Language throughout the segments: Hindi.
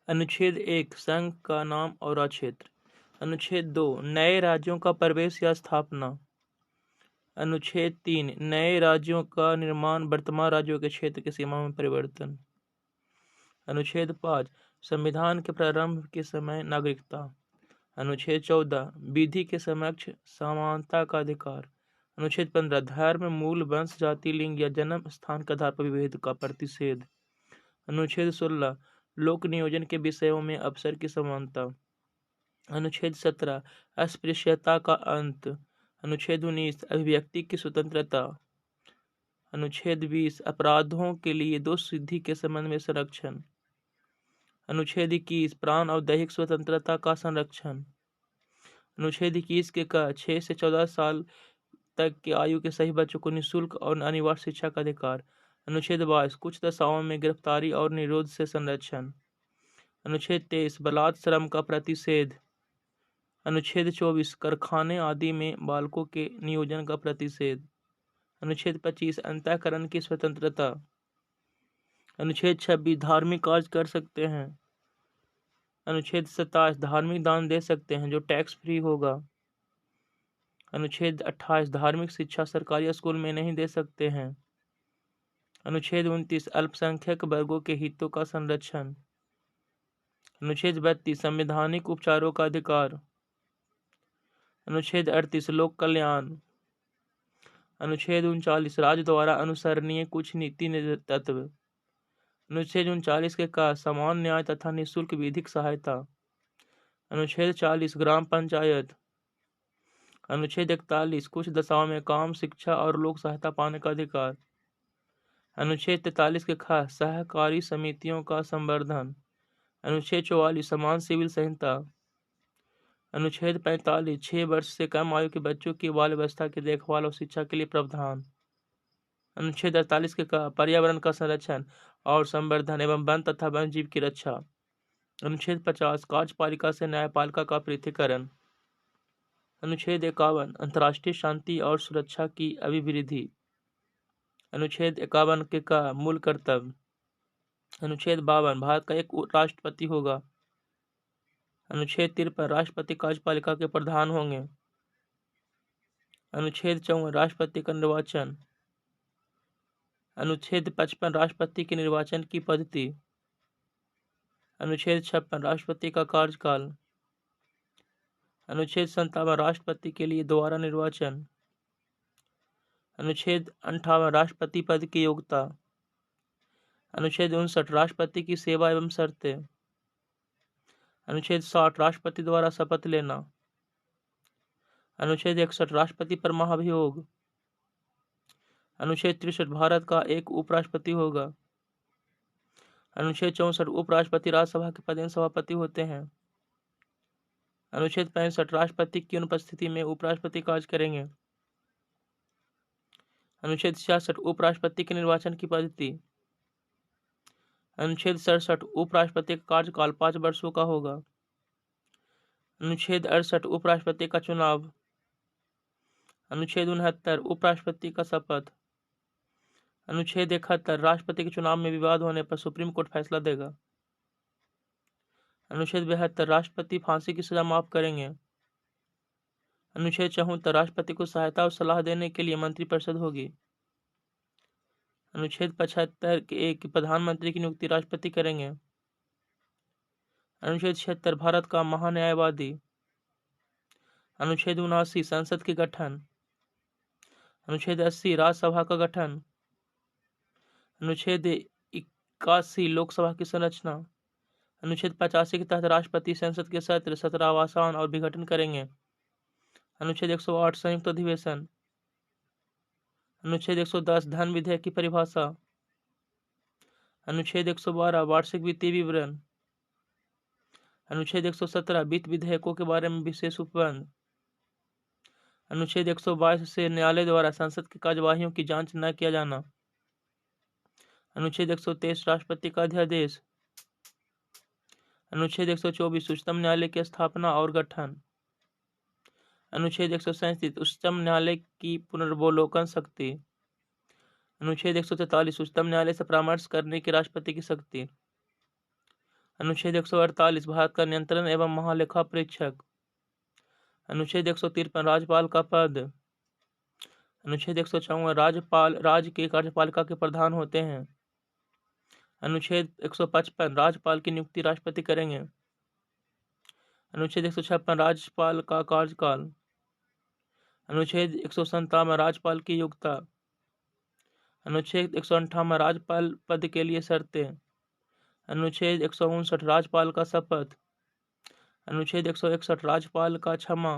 अनुच्छेद 1 संघ का नाम और क्षेत्र। अनुच्छेद 2 नए राज्यों का प्रवेश या स्थापना। अनुच्छेद 3 नए राज्यों का निर्माण, वर्तमान राज्यों के क्षेत्र की सीमा में परिवर्तन। अनुच्छेद 5 संविधान के प्रारंभ के समय नागरिकता। अनुच्छेद 14 विधि के समक्ष समानता का अधिकार। अनुच्छेद 15 धर्म, मूल, वंश, जाति, लिंग या जन्म स्थान के आधार पर विभेद का प्रतिषेध। अनुच्छेद 16 लोक नियोजन के विषयों में अवसर की समानता। अनुच्छेद 17 अस्पृश्यता का अंत। अनुच्छेद 19 अभिव्यक्ति की स्वतंत्रता। अनुच्छेद 20 अपराधों के लिए दोष सिद्धि के संबंध में संरक्षण। अनुच्छेद 21 प्राण और दैहिक स्वतंत्रता का संरक्षण। अनुच्छेद 21 के 6 से 14 साल तक की आयु के सभी बच्चों को निःशुल्क और अनिवार्य शिक्षा का अधिकार। अनुच्छेद 22 कुछ दशाओं में गिरफ्तारी और निरोध से संरक्षण। अनुच्छेद 23 बलात् श्रम का प्रतिषेध। अनुच्छेद 24 कारखाने आदि में बालकों के नियोजन का प्रतिषेध। अनुच्छेद 25 अंतःकरण की स्वतंत्रता। अनुच्छेद 26 धार्मिक कार्य कर सकते हैं। अनुच्छेद 27 धार्मिक दान दे सकते हैं जो टैक्स फ्री होगा। अनुच्छेद 28 धार्मिक शिक्षा सरकारी स्कूल में नहीं दे सकते हैं। अनुच्छेद 29 अल्पसंख्यक वर्गों के हितों का संरक्षण। अनुच्छेद 32 संवैधानिक उपचारों का अधिकार। अनुच्छेद 38 लोक कल्याण। अनुच्छेद 39 राज्य द्वारा अनुसरणीय कुछ नीति तत्व। अनुच्छेद 39 के समान न्याय तथा निःशुल्क विधिक सहायता। अनुच्छेद 40 ग्राम पंचायत। अनुच्छेद 41 कुछ दशाओं में काम, शिक्षा और लोक सहायता पाने का अधिकार। अनुच्छेद 43 के सहकारी समितियों का संवर्धन। अनुच्छेद 44 समान सिविल संहिता। अनुच्छेद 45 6 वर्ष से कम आयु के बच्चों की बाल व्यवस्था की देखभाल और शिक्षा के लिए प्रावधान। अनुच्छेद 48 के पर्यावरण का संरक्षण और संवर्धन एवं वन तथा वन्य जीव की रक्षा। अनुच्छेद 50 कार्यपालिका से न्यायपालिका का पृथक्करण। अनुच्छेद 51 अंतर्राष्ट्रीय शांति और सुरक्षा की अभिवृद्धि। अनुच्छेद 51 के मूल कर्तव्य। अनुच्छेद 52 भारत का एक राष्ट्रपति होगा। अनुच्छेद 53 राष्ट्रपति कार्यपालिका के प्रधान होंगे। अनुच्छेद 54 राष्ट्रपति का निर्वाचन। अनुच्छेद 55 राष्ट्रपति के निर्वाचन की पद्धति। अनुच्छेद 56 राष्ट्रपति का कार्यकाल। अनुच्छेद 57 राष्ट्रपति के लिए दोबारा निर्वाचन। अनुच्छेद 58 राष्ट्रपति पद की योग्यता। अनुच्छेद 59 राष्ट्रपति की सेवा एवं शर्तें। अनुच्छेद 60 राष्ट्रपति द्वारा शपथ लेना। अनुच्छेद 61 राष्ट्रपति पर महाभियोग। अनुच्छेद 63 भारत का एक उपराष्ट्रपति होगा। अनुच्छेद 64 उपराष्ट्रपति राज्यसभा के पदेन सभापति होते हैं। अनुच्छेद 65 राष्ट्रपति की अनुपस्थिति में उपराष्ट्रपति कार्य करेंगे। अनुच्छेद 66 उपराष्ट्रपति के निर्वाचन की पद्धति। अनुच्छेद 67 उपराष्ट्रपति का कार्यकाल 5 वर्षों का होगा। अनुच्छेद 68 उपराष्ट्रपति का चुनाव। अनुच्छेद 69 उपराष्ट्रपति का शपथ। अनुच्छेद 71 राष्ट्रपति के चुनाव में विवाद होने पर सुप्रीम कोर्ट फैसला देगा। अनुच्छेद 72 राष्ट्रपति फांसी की सजा माफ करेंगे। अनुच्छेद 74 राष्ट्रपति को सहायता और सलाह देने के लिए मंत्रिपरिषद होगी। अनुच्छेद 75 के प्रधानमंत्री की नियुक्ति राष्ट्रपति करेंगे। अनुच्छेद 76 भारत का महान्यायवादी। अनुच्छेद 79 संसद के गठन। अनुच्छेद 80 राज्यसभा का गठन। अनुच्छेद 81 लोकसभा की संरचना। अनुच्छेद 85 के तहत राष्ट्रपति संसद के सत्र 17 आवासन और विघटन करेंगे। अनुच्छेद 108 संयुक्त अधिवेशन। अनुच्छेद 110 धन विधेयक की परिभाषा। अनुच्छेद 112 वार्षिक वित्तीय विवरण। अनुच्छेद 117 वित्त विधेयकों के बारे में विशेष उपबंध। अनुच्छेद 122 से न्यायालय द्वारा संसद की कार्यवाहियों की जांच न किया जाना। अनुच्छेद 123 राष्ट्रपति का अध्यादेश। अनुच्छेद 124 उच्चतम न्यायालय की स्थापना और गठन। अनुच्छेद 137 उच्चतम न्यायालय की पुनर्वलोकन शक्ति। अनुच्छेद 143 उच्चतम न्यायालय से परामर्श करने की राष्ट्रपति की शक्ति। अनुच्छेद 148 भारत का नियंत्रण एवं महालेखा परीक्षक। अनुच्छेद 153 राज्यपाल का पद। अनुच्छेद 154 राज्यपाल राज्य की कार्यपालिका के प्रधान होते हैं। अनुच्छेद 155 राज्यपाल की नियुक्ति राष्ट्रपति करेंगे। अनुच्छेद 156 राज्यपाल का कार्यकाल। अनुच्छेद 157 राज्यपाल की योग्यता। अनुच्छेद 158 राज्यपाल पद के लिए शर्तें। अनुच्छेद 159 राज्यपाल का शपथ। अनुच्छेद 161 राज्यपाल का क्षमा।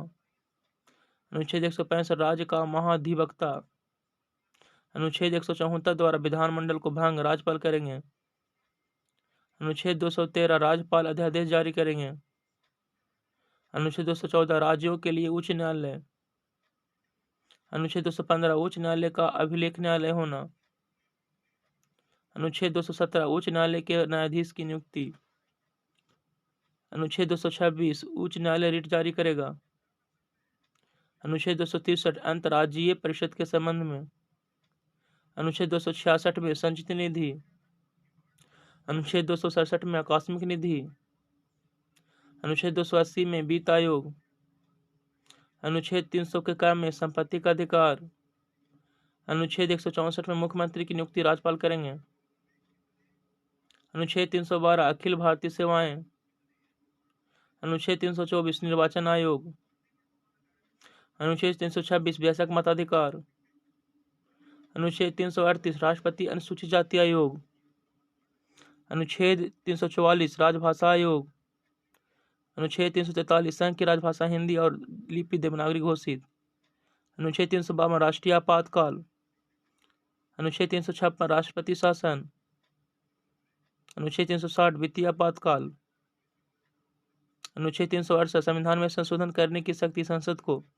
अनुच्छेद 165 राज्य का महाधिवक्ता। अनुच्छेद 174 द्वारा विधानमंडल को भंग राज्यपाल करेंगे। अनुच्छेद 213 राज्यपाल अध्यादेश जारी करेंगे। अनुच्छेद 214 राज्यों के लिए उच्च न्यायालय। अनुच्छेद 215 उच्च न्यायालय का अभिलेख न्यायालय होना। अनुच्छेद 217 उच्च न्यायालय के न्यायाधीश की नियुक्ति। अनुच्छेद 226 उच्च न्यायालय रिट जारी करेगा। अनुच्छेद 263 अंतर्राज्यीय परिषद के संबंध में। अनुच्छेद 266 में संचित निधि। अनुच्छेद 267 में आकस्मिक निधि। अनुच्छेद 280 में वित्त आयोग। अनुच्छेद 300 के काम में संपत्ति का अधिकार। अनुच्छेद 164 में मुख्यमंत्री की नियुक्ति राज्यपाल करेंगे। अनुच्छेद 312 अखिल भारतीय सेवाएं। अनुच्छेद 324 निर्वाचन आयोग। अनुच्छेद 326 वयस्क मताधिकार। अनुच्छेद 338 राष्ट्रपति अनुसूचित जाति आयोग। अनुच्छेद 344 राजभाषा आयोग। अनुच्छेद 343 संघ की राजभाषा हिंदी और लिपि देवनागरी घोषित। अनुच्छेद 352 राष्ट्रीय आपातकाल। अनुच्छेद 356 राष्ट्रपति शासन। अनुच्छेद 360 वित्तीय आपातकाल। अनुच्छेद 368 संविधान में संशोधन करने की शक्ति संसद को।